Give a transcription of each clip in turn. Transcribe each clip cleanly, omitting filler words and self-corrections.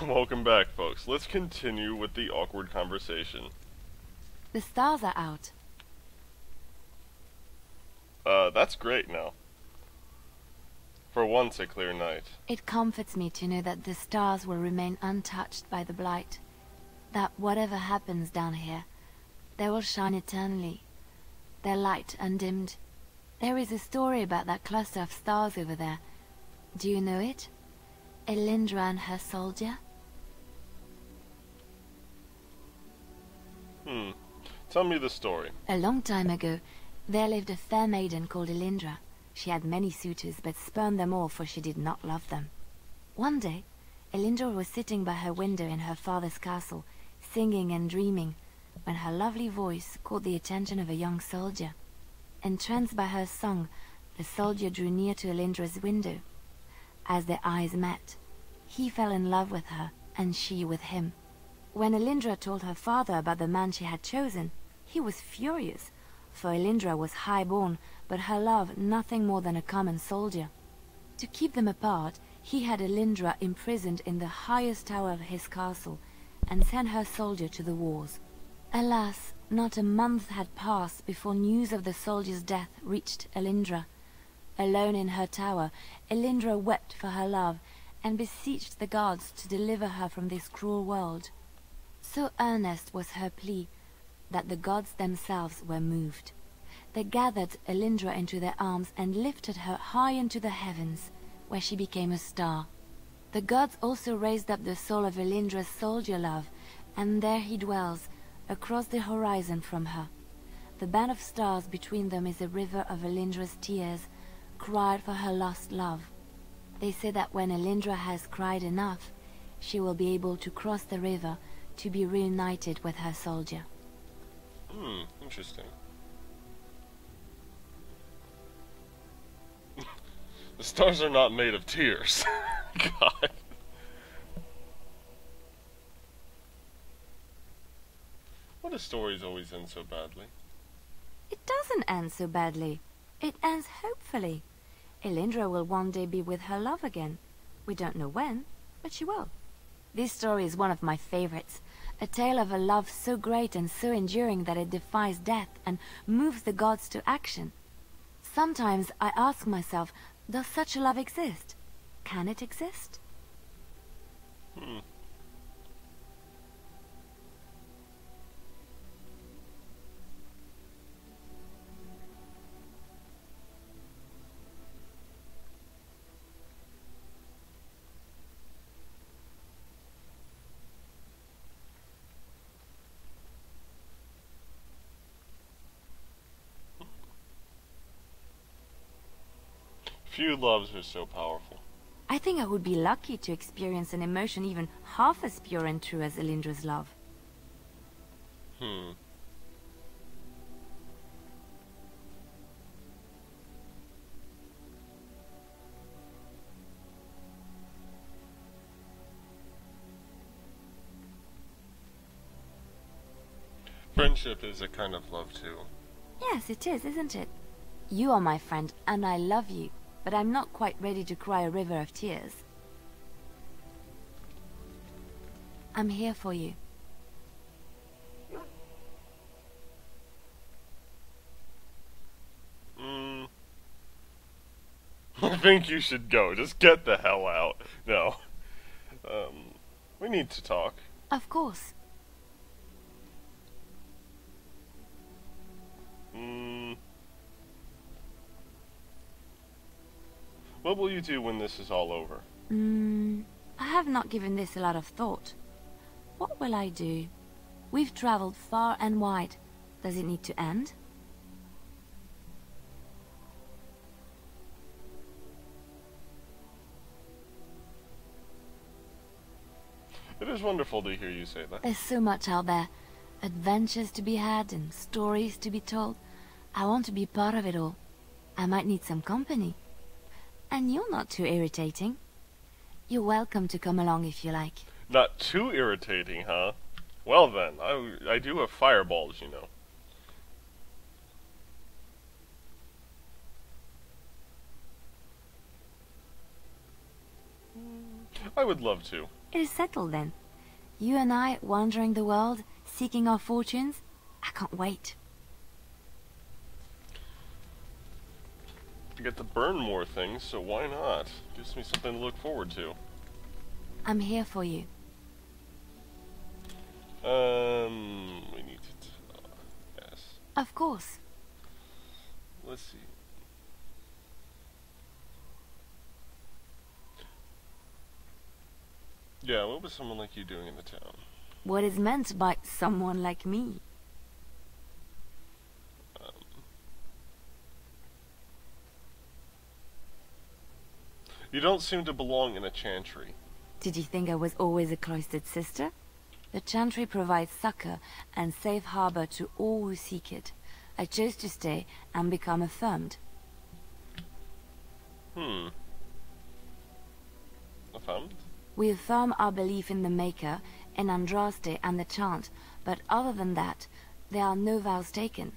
Welcome back, folks. Let's continue with the awkward conversation. The stars are out. That's great now. For once a clear night. It comforts me to know that the stars will remain untouched by the blight. That whatever happens down here, they will shine eternally, their light undimmed. There is a story about that cluster of stars over there. Do you know it? Elindra and her soldier? Tell me the story. A long time ago, there lived a fair maiden called Elindra. She had many suitors, but spurned them all, for she did not love them. One day, Elindra was sitting by her window in her father's castle, singing and dreaming, when her lovely voice caught the attention of a young soldier. Entranced by her song, the soldier drew near to Elindra's window. As their eyes met, he fell in love with her, and she with him. When Elindra told her father about the man she had chosen, he was furious, for Elindra was high-born, but her love nothing more than a common soldier. To keep them apart, he had Elindra imprisoned in the highest tower of his castle, and sent her soldier to the wars. Alas, not a month had passed before news of the soldier's death reached Elindra. Alone in her tower, Elindra wept for her love, and beseeched the gods to deliver her from this cruel world. So earnest was her plea, that the gods themselves were moved. They gathered Elindra into their arms and lifted her high into the heavens, where she became a star. The gods also raised up the soul of Elindra's soldier love, and there he dwells, across the horizon from her. The band of stars between them is a river of Elindra's tears, cried for her lost love. They say that when Elindra has cried enough, she will be able to cross the river to be reunited with her soldier. Interesting. The stars are not made of tears. God. What do stories always end so badly? It doesn't end so badly. It ends hopefully. Elindra will one day be with her love again. We don't know when, but she will. This story is one of my favorites. A tale of a love so great and so enduring that it defies death and moves the gods to action. Sometimes I ask myself, does such a love exist? Can it exist? Few loves are so powerful. I think I would be lucky to experience an emotion even half as pure and true as Elindra's love. Friendship is a kind of love too. Yes, it is, isn't it? You are my friend, and I love you, but I'm not quite ready to cry a river of tears. I'm here for you. I think you should go. Just get the hell out. No. We need to talk. Of course. What will you do when this is all over? I have not given this a lot of thought. What will I do? We've traveled far and wide. Does it need to end? It is wonderful to hear you say that. There's so much out there. Adventures to be had and stories to be told. I want to be part of it all. I might need some company. And you're not too irritating. You're welcome to come along if you like. Not too irritating, huh? Well then, I do have fireballs, you know. I would love to. It is settled then. You and I wandering the world, seeking our fortunes. I can't wait. I get to burn more things, so why not? Gives me something to look forward to. I'm here for you. We need to... yes. Of course. Let's see. Yeah, what was someone like you doing in the town? What is meant by someone like me? You don't seem to belong in a chantry. Did you think I was always a cloistered sister? The chantry provides succor and safe harbor to all who seek it. I chose to stay and become affirmed. Affirmed? We affirm our belief in the Maker, in Andraste and the chant, but other than that, there are no vows taken.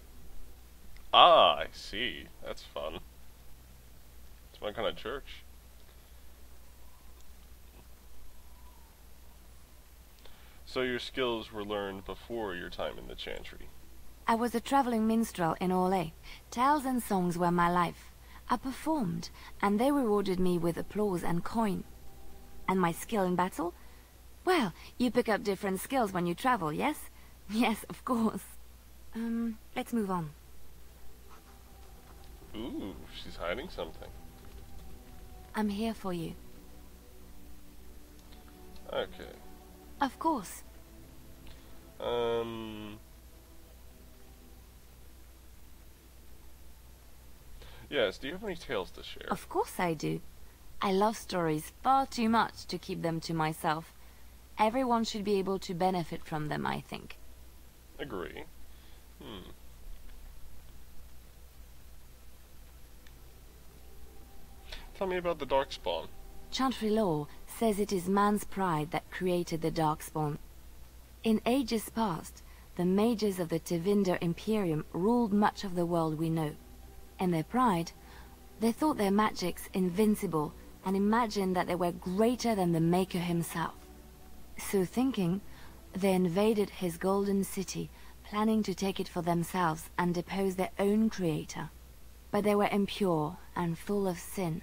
Ah, I see. That's fun. It's my kind of church. So your skills were learned before your time in the chantry. I was a traveling minstrel in Orlais. Tales and songs were my life. I performed, and they rewarded me with applause and coin. And my skill in battle? Well, you pick up different skills when you travel, yes? Yes, of course. Let's move on. Ooh, she's hiding something. I'm here for you. Okay. Of course. Yes, do you have any tales to share? Of course I do. I love stories far too much to keep them to myself. Everyone should be able to benefit from them, I think. Agree. Tell me about the Darkspawn. Chantry law says it is man's pride that created the Darkspawn. In ages past, the mages of the Tevinder Imperium ruled much of the world we know. In their pride, they thought their magics invincible and imagined that they were greater than the Maker himself. So thinking, they invaded his golden city, planning to take it for themselves and depose their own creator. But they were impure and full of sin,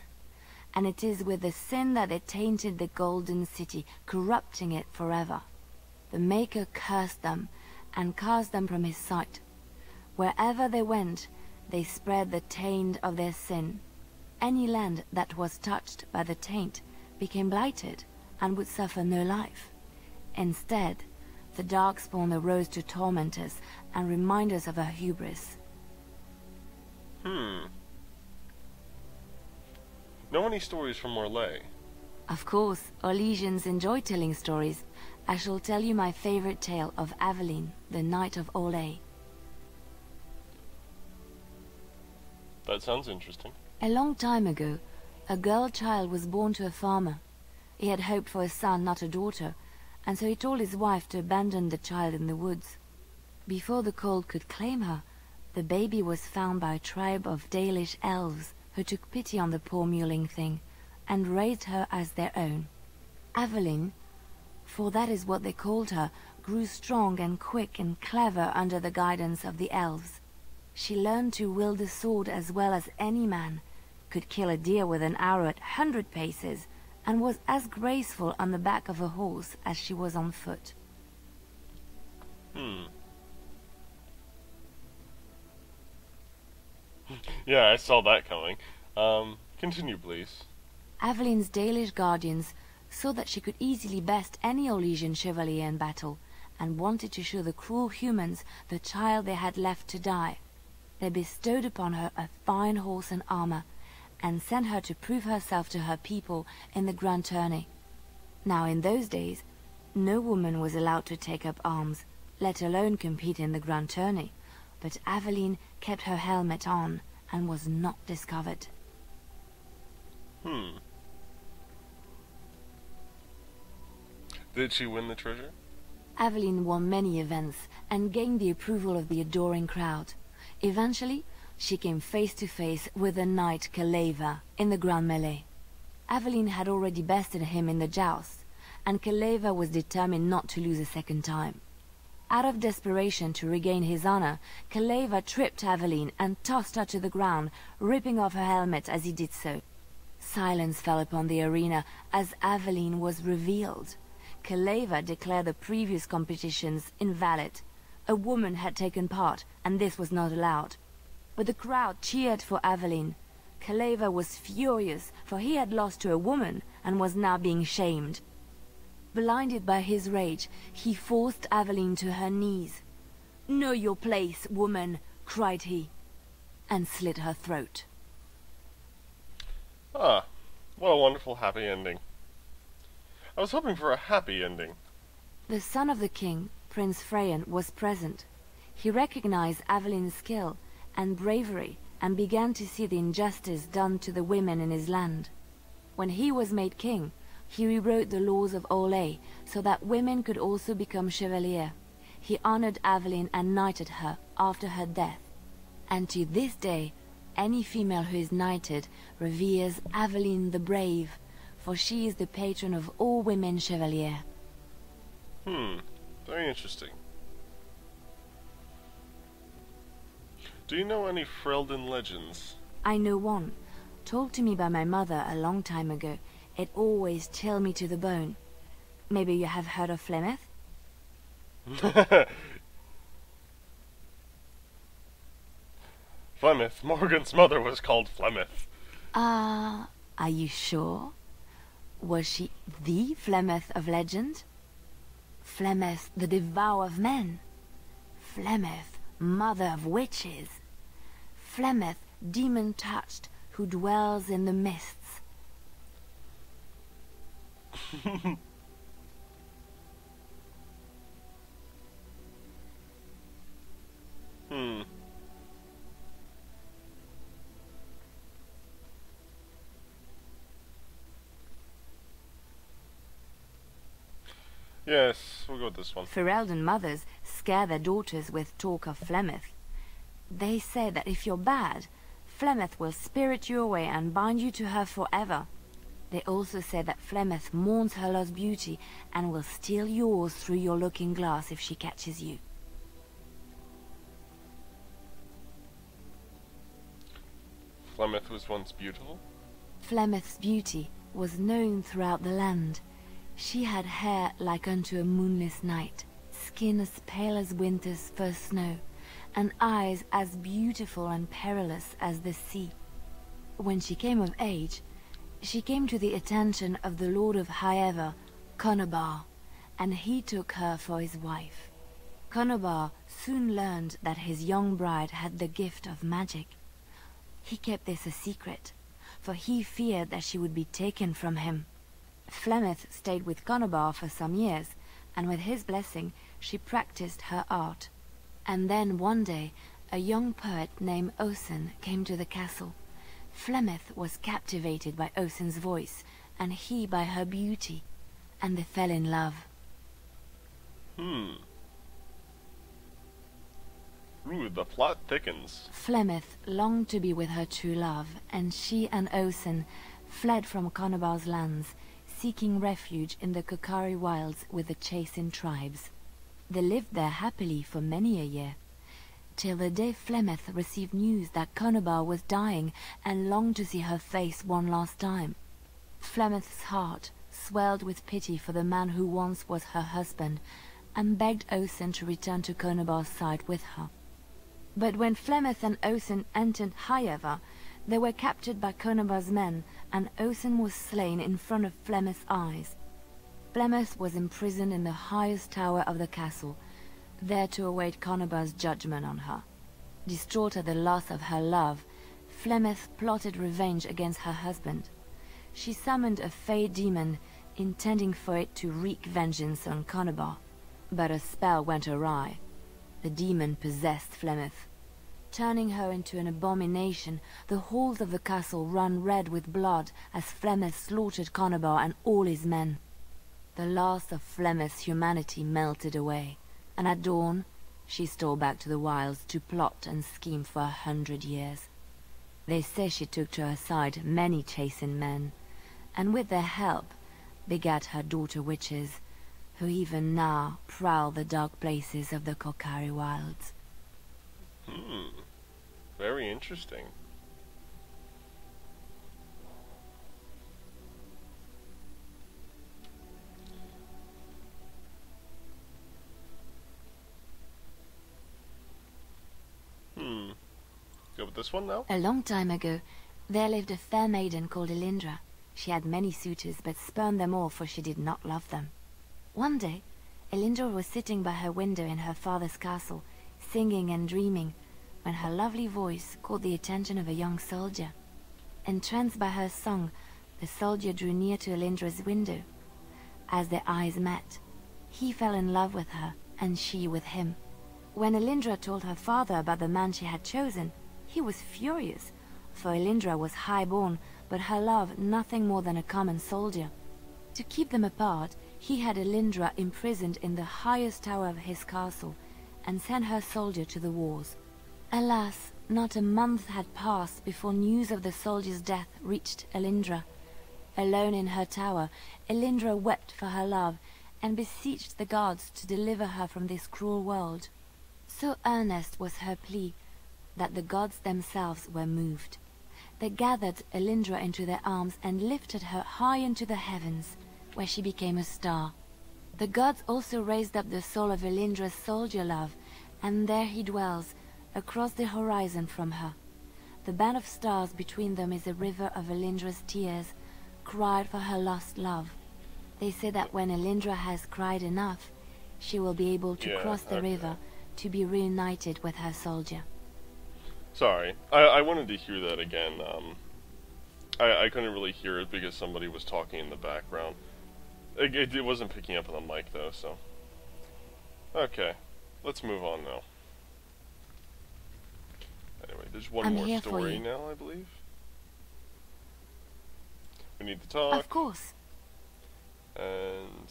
and it is with the sin that they tainted the golden city, corrupting it forever. The Maker cursed them and cast them from his sight. Wherever they went, they spread the taint of their sin. Any land that was touched by the taint became blighted and would suffer no life. Instead, the Darkspawn arose to torment us and remind us of our hubris. Know any stories from Orlais? Of course, Orlesians enjoy telling stories. I shall tell you my favorite tale of Aveline, the Knight of Orlais. That sounds interesting. A long time ago, a girl child was born to a farmer. He had hoped for a son, not a daughter, and so he told his wife to abandon the child in the woods. Before the cold could claim her, the baby was found by a tribe of Dalish elves who took pity on the poor mewling thing and raised her as their own. Aveline, for that is what they called her, grew strong and quick and clever under the guidance of the elves. She learned to wield the sword as well as any man, could kill a deer with an arrow at 100 paces, and was as graceful on the back of a horse as she was on foot. Yeah, I saw that coming. Continue, please. Aveline's Dalish guardians saw that she could easily best any Orlesian chevalier in battle, and wanted to show the cruel humans the child they had left to die. They bestowed upon her a fine horse and armor, and sent her to prove herself to her people in the grand tourney. Now in those days, no woman was allowed to take up arms, let alone compete in the grand tourney, but Aveline kept her helmet on, and was not discovered. Did she win the treasure? Aveline won many events, and gained the approval of the adoring crowd. Eventually, she came face to face with the knight Kaleva in the Grand Melee. Aveline had already bested him in the joust, and Keleva was determined not to lose a second time. Out of desperation to regain his honor, Keleva tripped Aveline and tossed her to the ground, ripping off her helmet as he did so. Silence fell upon the arena as Aveline was revealed. Keleva declared the previous competitions invalid. A woman had taken part, and this was not allowed. But the crowd cheered for Aveline. Keleva was furious, for he had lost to a woman and was now being shamed. Blinded by his rage, he forced Aveline to her knees. "Know your place, woman," cried he, and slit her throat. Ah, what a wonderful happy ending. I was hoping for a happy ending. The son of the king, Prince Freyan, was present. He recognized Aveline's skill and bravery and began to see the injustice done to the women in his land. When he was made king, he rewrote the laws of Orlais so that women could also become chevalier. He honored Aveline and knighted her after her death. And to this day, any female who is knighted reveres Aveline the Brave, for she is the patron of all women chevalier. Very interesting. Do you know any Ferelden legends? I know one, told to me by my mother a long time ago. It always chilled me to the bone. Maybe you have heard of Flemeth? Flemeth. Morgan's mother was called Flemeth. Are you sure? Was she the Flemeth of legend? Flemeth, the devourer of men? Flemeth, mother of witches? Flemeth, demon-touched, who dwells in the mists? Yes, we'll go with this one. Ferelden mothers scare their daughters with talk of Flemeth. They say that if you're bad, Flemeth will spirit you away and bind you to her forever. They also say that Flemeth mourns her lost beauty and will steal yours through your looking glass if she catches you. Flemeth was once beautiful? Flemeth's beauty was known throughout the land. She had hair like unto a moonless night, skin as pale as winter's first snow, and eyes as beautiful and perilous as the sea. When she came of age, she came to the attention of the Lord of Highever, Conobar, and he took her for his wife. Conobar soon learned that his young bride had the gift of magic. He kept this a secret, for he feared that she would be taken from him. Flemeth stayed with Conobar for some years, and with his blessing she practiced her art. And then one day a young poet named Osen came to the castle. Flemeth was captivated by Osen's voice, and he by her beauty, and they fell in love. Ooh, the plot thickens. Flemeth longed to be with her true love, and she and Osen fled from Conobar's lands, seeking refuge in the Kokari wilds with the Chasing tribes. They lived there happily for many a year, till the day Flemeth received news that Conobar was dying and longed to see her face one last time. Flemeth's heart swelled with pity for the man who once was her husband, and begged Osen to return to Conobar's side with her. But when Flemeth and Osen entered Highever, they were captured by Conobar's men, and Osen was slain in front of Flemeth's eyes. Flemeth was imprisoned in the highest tower of the castle, there to await Conobar's judgment on her. Distraught at the loss of her love, Flemeth plotted revenge against her husband. She summoned a fey demon, intending for it to wreak vengeance on Conobar. But a spell went awry. The demon possessed Flemeth. Turning her into an abomination, the halls of the castle ran red with blood as Flemeth slaughtered Conobar and all his men. The last of Flemeth's humanity melted away, and at dawn she stole back to the wilds to plot and scheme for 100 years. They say she took to her side many Chasing men, and with their help, begat her daughter witches, who even now prowl the dark places of the Korcari wilds. Very interesting. Go with this one now? A long time ago, there lived a fair maiden called Elindra. She had many suitors, but spurned them all, for she did not love them. One day, Elindra was sitting by her window in her father's castle, singing and dreaming, when her lovely voice caught the attention of a young soldier. Entranced by her song, the soldier drew near to Elindra's window. As their eyes met, he fell in love with her, and she with him. When Elindra told her father about the man she had chosen, he was furious, for Elindra was high-born, but her love nothing more than a common soldier. To keep them apart, he had Elindra imprisoned in the highest tower of his castle, and sent her soldier to the wars. Alas, not a month had passed before news of the soldier's death reached Elindra. Alone in her tower, Elindra wept for her love, and beseeched the gods to deliver her from this cruel world. So earnest was her plea, that the gods themselves were moved. They gathered Elindra into their arms and lifted her high into the heavens, where she became a star. The gods also raised up the soul of Elindra's soldier love, and there he dwells, across the horizon from her. The band of stars between them is a river of Elindra's tears, cried for her lost love. They say that when Elindra has cried enough, she will be able to cross the river to be reunited with her soldier. Sorry, I wanted to hear that again. I couldn't really hear it because somebody was talking in the background. It wasn't picking up on the mic though, so. Okay, let's move on now. Anyway, there's one more story now, I believe. We need to talk. Of course. And...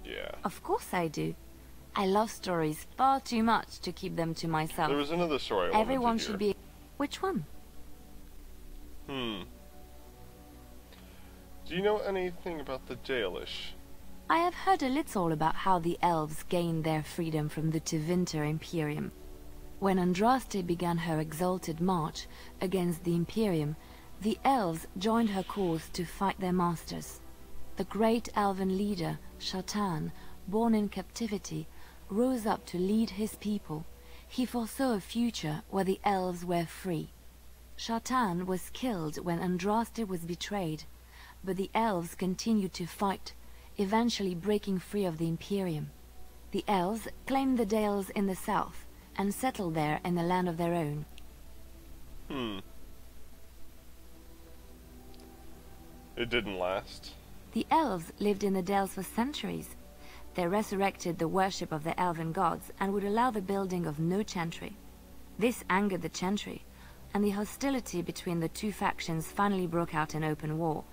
yeah. Of course I do. I love stories far too much to keep them to myself. There was another story I Everyone wanted to should hear. be... Which one? Do you know anything about the Dalish? I have heard a little about how the elves gained their freedom from the Tevinter Imperium. When Andraste began her exalted march against the Imperium, the elves joined her cause to fight their masters. The great elven leader, Shatan, born in captivity, rose up to lead his people. He foresaw a future where the elves were free. Shatan was killed when Andraste was betrayed, but the elves continued to fight, eventually breaking free of the Imperium. The elves claimed the Dales in the south, and settled there in a land of their own. It didn't last. The elves lived in the Dales for centuries. They resurrected the worship of the elven gods and would allow the building of no chantry. This angered the chantry, and the hostility between the two factions finally broke out in open war.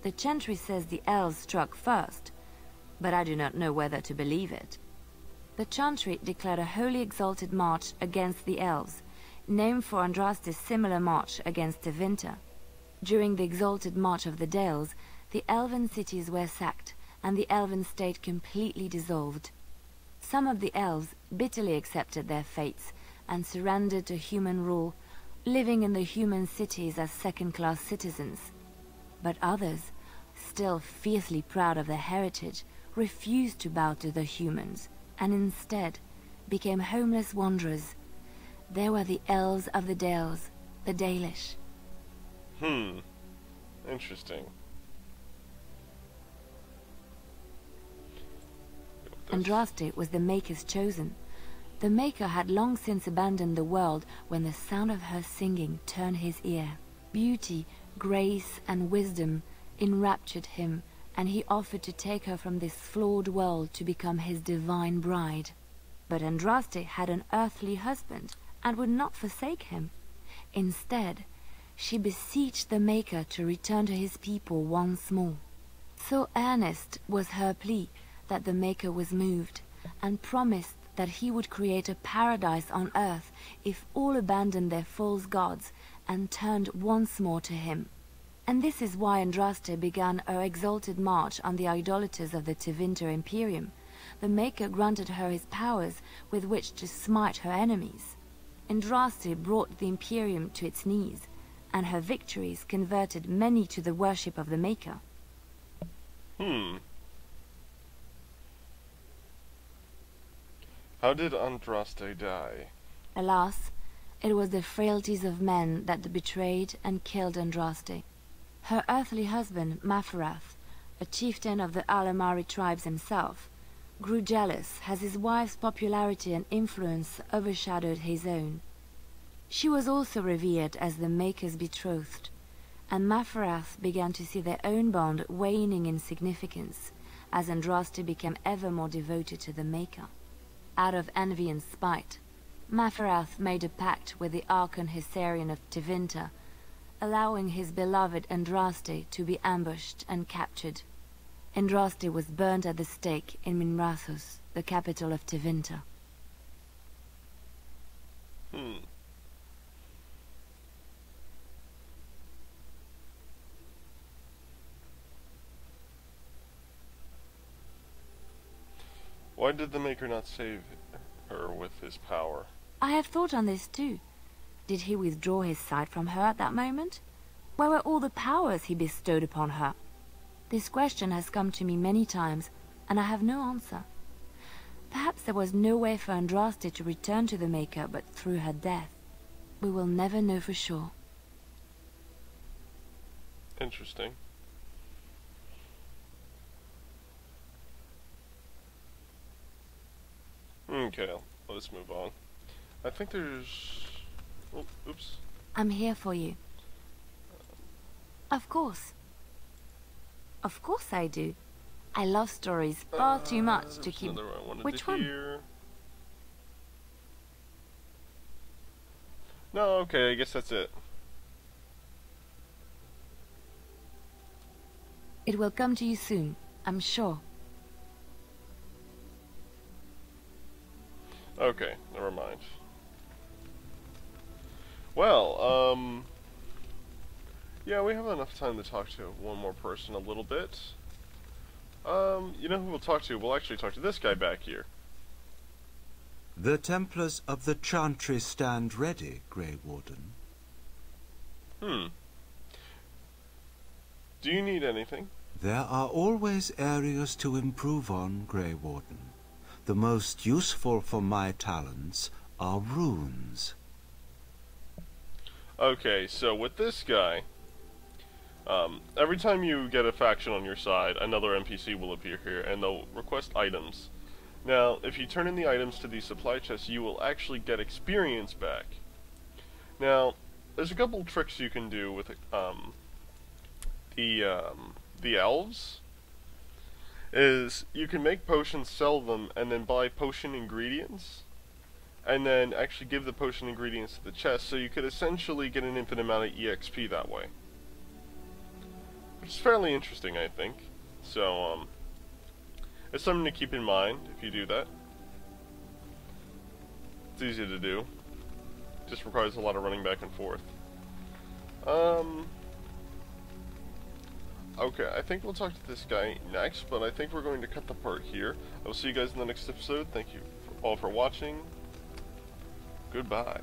The chantry says the elves struck first, but I do not know whether to believe it. The chantry declared a wholly exalted march against the elves, named for Andraste's similar march against Tevinter. During the exalted march of the Dales, the elven cities were sacked, and the elven state completely dissolved. Some of the elves bitterly accepted their fates and surrendered to human rule, living in the human cities as second-class citizens. But others, still fiercely proud of their heritage, refused to bow to the humans, and instead became homeless wanderers. They were the elves of the Dales, the Dalish. Interesting. Andraste was the Maker's chosen. The Maker had long since abandoned the world when the sound of her singing turned his ear. Beauty, grace, and wisdom enraptured him, and he offered to take her from this flawed world to become his divine bride. But Andraste had an earthly husband, and would not forsake him. Instead, she beseeched the Maker to return to his people once more. So earnest was her plea that the Maker was moved, and promised that he would create a paradise on earth if all abandoned their false gods and turned once more to him. And this is why Andraste began her exalted march on the idolaters of the Tevinter Imperium. The Maker granted her his powers with which to smite her enemies. Andraste brought the Imperium to its knees, and her victories converted many to the worship of the Maker. How did Andraste die? Alas, it was the frailties of men that betrayed and killed Andraste. Her earthly husband, Maferath, a chieftain of the Alamari tribes himself, grew jealous as his wife's popularity and influence overshadowed his own. She was also revered as the Maker's betrothed, and Maferath began to see their own bond waning in significance as Andraste became ever more devoted to the Maker. Out of envy and spite, Maferath made a pact with the Archon Hysarion of Tevinter, allowing his beloved Andraste to be ambushed and captured. Andraste was burned at the stake in Minrathous, the capital of Tevinter. Why did the Maker not save her with his power? I have thought on this too. Did he withdraw his sight from her at that moment? Where were all the powers he bestowed upon her? This question has come to me many times, and I have no answer. Perhaps there was no way for Andraste to return to the Maker but through her death. We will never know for sure. Interesting. Okay, let's move on. I think there's... Oh, oops. I'm here for you. Of course. Of course I do. I love stories far too much to keep... Which one? No, okay, I guess that's it. It will come to you soon, I'm sure. Okay, never mind. Well, yeah, we have enough time to talk to one more person a little bit. You know who we'll talk to? We'll actually talk to this guy back here. The Templars of the Chantry stand ready, Grey Warden. Do you need anything? There are always areas to improve on, Grey Warden. The most useful for my talents are runes. Okay, so with this guy, every time you get a faction on your side, another NPC will appear here, and they'll request items. Now, if you turn in the items to the supply chest, you will actually get experience back. Now, there's a couple tricks you can do with the elves. Is you can make potions, sell them, and then buy potion ingredients, and then actually give the potion ingredients to the chest, so you could essentially get an infinite amount of EXP that way. Which is fairly interesting, I think. So, it's something to keep in mind if you do that. It's easy to do. Just requires a lot of running back and forth. Okay, I think we'll talk to this guy next, but I think we're going to cut the part here. I will see you guys in the next episode. Thank you all for watching. Goodbye.